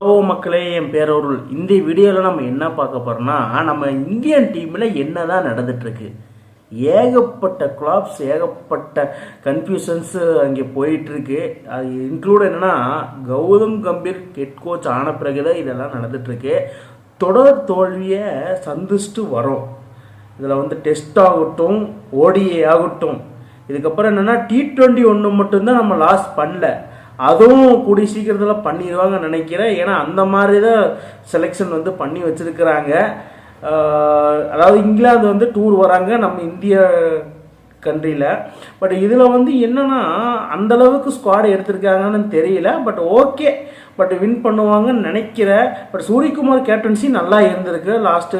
Hello மக்களே, என் பேர் அருள். இந்த வீடியோவில் நம்ம என்ன பார்க்க போகிறோம்னா, நம்ம இந்தியன் டீமில் என்ன தான் நடந்துட்டுருக்கு, ஏகப்பட்ட கிளாப்ஸ், ஏகப்பட்ட கன்ஃபியூஷன்ஸு அங்கே போயிட்டுருக்கு. அது இன்க்ளூட் என்னென்னா, கௌதம் கம்பீர் ஹெட் கோச் ஆன பிறகு தான் இதெல்லாம் நடந்துட்டுருக்கு. தொடர் தோல்வியை சந்திச்சுட்டு வரோம். இதில் டெஸ்ட் ஆகட்டும், ஓடிஏ ஆகட்டும், இதுக்கப்புறம் என்னென்னா T20 ஒன்று மட்டும்தான் நம்ம லாஸ் பண்ணல, அதுவும் கூடிய சீக்கிரத்தில் பண்ணிடுவாங்கன்னு நினைக்கிறேன். ஏன்னா அந்த மாதிரி தான் செலெக்ஷன் பண்ணி வச்சுருக்கிறாங்க. அதாவது இங்கிலாந்து டூர் வராங்க நம்ம இந்திய கண்ட்ரியில். பட் இதில் என்னென்னா அந்தளவுக்கு ஸ்குவாட் எடுத்திருக்காங்கன்னு தெரியல. பட் ஓகே, பட் வின் பண்ணுவாங்கன்னு நினைக்கிறேன். பட் சூரியகுமார் கேப்டன்சி நல்லா இருந்திருக்கு லாஸ்ட்டு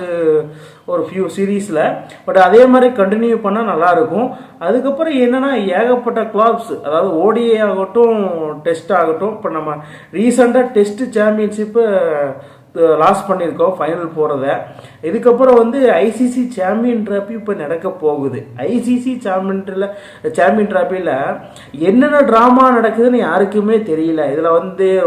ஒரு ஃபியூ சீரீஸில். பட் அதே மாதிரி கண்டினியூ பண்ணால் நல்லாயிருக்கும். அதுக்கப்புறம் என்னென்னா ஏகப்பட்ட கிளாப்ஸ், அதாவது ஓடிஏ ஆகட்டும், டெஸ்ட் ஆகட்டும். இப்போ நம்ம ரீசெண்டாக டெஸ்ட் சாம்பியன்ஷிப்பு லாஸ் பண்ணியிருக்கோம் ஃபைனல் போகிறத. இதுக்கப்புறம் ஐசிசி சாம்பியன் ட்ராஃபி இப்போ நடக்க போகுது. ஐசிசி சாம்பியன் ட்ராஃபியில் என்னென்ன ட்ராமா நடக்குதுன்னு யாருக்குமே தெரியல. இதில்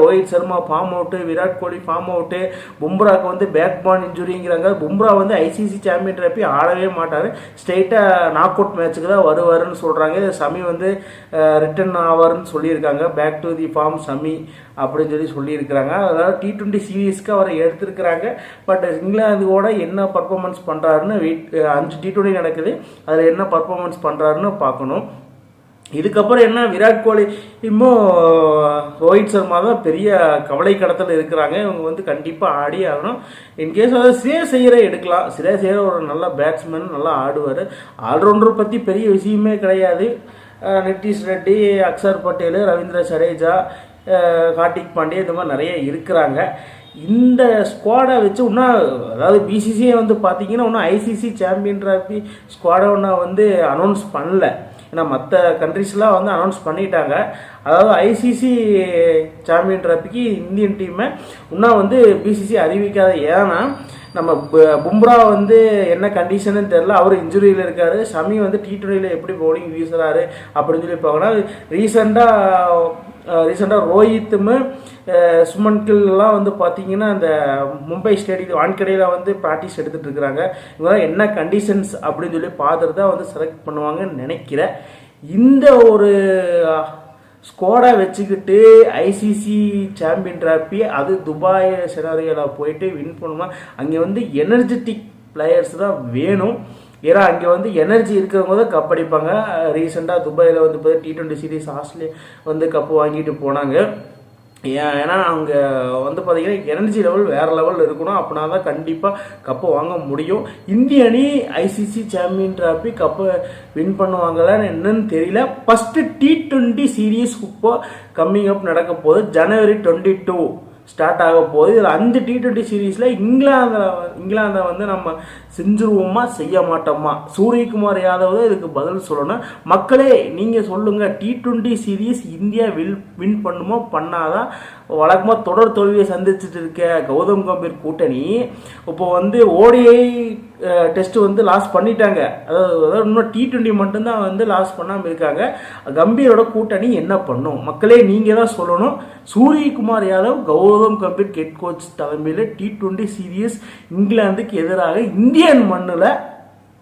Rohit Sharma form out, Virat Kohli form out, பும்ராவுக்கு back பான் இன்ஜுரிங்கிறாங்க. பும்ரா ஐசிசி சாம்பியன் ட்ராஃபி ஆடவே மாட்டார், ஸ்ட்ரெயிட்டாக நாக் அவுட் மேட்சுக்கு தான் வருவாருன்னு சொல்கிறாங்க. சமி ரிட்டர்ன் ஆவார்னு சொல்லியிருக்காங்க. Back to the form Shami அப்படின்னு சொல்லியிருக்கிறாங்க. அதாவது T20 சீரீஸ்க்கு அவரை எடுத்திருக்கிறாங்க. பட் இங்கிலாந்தோட என்ன பர்ஃபார்மன்ஸ் பண்ணுறாருன்னு 5 T20 நடக்குது, அதில் என்ன பர்ஃபார்மன்ஸ் பண்ணுறாருன்னு பார்க்கணும். இதுக்கப்புறம் என்ன, விராட் கோலி ரோஹித் சர்மா தான் பெரிய கவலை கடத்தில் இருக்கிறாங்க. இவங்க கண்டிப்பாக ஆடி ஆகணும். இன்கேஸ் ஸ்ரேயஸ் ஐயரை எடுக்கலாம். ஸ்ரேயஸ் ஐயர் ஒரு நல்ல பேட்ஸ்மேன், நல்லா ஆடுவார். ஆல்ரவுண்டர் பற்றி பெரிய விஷயமே கிடையாது. நிதிஷ் ரெட்டி, அக்ஷர் பட்டேல், ரவீந்திர ஜடேஜா, கார்த்திக் பாண்டியா, இந்த மாதிரி நிறைய இருக்கிறாங்க. இந்த ஸ்குவாடை வச்சு இன்னும், அதாவது பிசிசியை பார்த்தீங்கன்னா இன்னும் ஐசிசி சாம்பியன் ட்ராஃபி ஸ்குவாடை ஒன்று அனௌன்ஸ் பண்ணல. ஏன்னா மற்ற கண்ட்ரிஸ்லாம் அனௌன்ஸ் பண்ணிட்டாங்க. அதாவது ஐசிசி சாம்பியன் ட்ராஃபிக்கு இந்தியன் டீமை இன்னும் பிசிசி அறிவிக்காத. ஏன்னா நம்ம பும்ரா என்ன கண்டிஷன்னு தெரில, அவர் இன்ஜுரியில் இருக்கார். சமி T20 எப்படி பவுலிங் வீசுறாரு அப்படின்னு சொல்லி பார்க்கணும். ரீசெண்டாக ரோஹித்தும் சுமன் கில்லாம் பார்த்தீங்கன்னா அந்த மும்பை ஸ்டேடியம் வான்கடையில் ப்ராக்டிஸ் எடுத்துகிட்டு இருக்கிறாங்க. இவங்களாம் என்ன கண்டிஷன்ஸ் அப்படின்னு சொல்லி பார்த்துட்டு தான் செலக்ட் பண்ணுவாங்கன்னு நினைக்கிறேன். இந்த ஒரு ஸ்குவாடை வச்சுக்கிட்டு ஐசிசி சாம்பியன் ட்ராஃபி, அது துபாய் செனாரியோவில் போயிட்டு வின் பண்ணுமா, அங்கே எனர்ஜெட்டிக் பிளேயர்ஸ் தான் வேணும். ஏன்னா அங்கே எனர்ஜி இருக்கிறவங்க தான் கப் அடிப்பாங்க. ரீசெண்டாக துபாயில் T20 சீரீஸ் ஆஸ்திரேலியா கப்பு வாங்கிட்டு போனாங்க. ஏன்னா அவங்க பார்த்தீங்கன்னா எனர்ஜி லெவல் வேறு லெவலில் இருக்கணும். அப்படின்னா தான் கண்டிப்பாக கப்பை வாங்க முடியும். இந்திய அணி ஐசிசி சாம்பியன் ட்ராஃபி கப்பை வின் பண்ணுவாங்களான்னு என்னன்னு தெரியல. ஃபஸ்ட்டு T20 சீரீஸ் இப்போ கம்மிங் அப் நடக்க போகுது. ஜனவரி 22 ஸ்டார்ட் ஆக போகுது. இதில் 5 T20 சீரீஸில் இங்கிலாந்தை நம்ம செஞ்சுருவோமா செய்ய மாட்டோமா, சூரியகுமார் யாதவ் தான் இதுக்கு பதில் சொல்லணும். மக்களே நீங்கள் சொல்லுங்கள், T20 சீரீஸ் இந்தியா வின் பண்ணுமோ பண்ணாதான்? வழக்கமாக தொடர் தோல்வியை சந்திச்சுட்டு இருக்க கௌதம் கம்பீர் கூட்டணி இப்போ ஓடிஐ டெஸ்ட் லாஸ் பண்ணிட்டாங்க. அதாவது இன்னும் T20 மட்டும்தான் லாஸ் பண்ணாமல் இருக்காங்க. கம்பீரோட கூட்டணி என்ன பண்ணும்? மக்களே நீங்கள் தான் சொல்லணும். சூரியகுமார் யாதவ் கௌதம் கம்பீர் ஹெட் கோச் தலைமையில் T20 சீரீஸ் இங்கிலாந்துக்கு எதிராக இந்தியன் மண்ணில்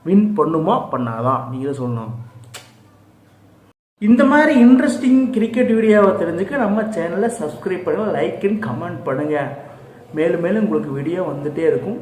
வின் பண்ணுமா பண்ணாதான்? நீங்கள் தான் சொல்லணும். இந்த மாதிரி இன்ட்ரெஸ்டிங் கிரிக்கெட் வீடியோவை தெரிஞ்சுக்க நம்ம சேனலை சப்ஸ்கிரைப் பண்ணுங்கள், லைக் அண்ட் கமெண்ட் பண்ணுங்கள். மேலும் மேலும் உங்களுக்கு வீடியோ வந்துகிட்டே இருக்கும்.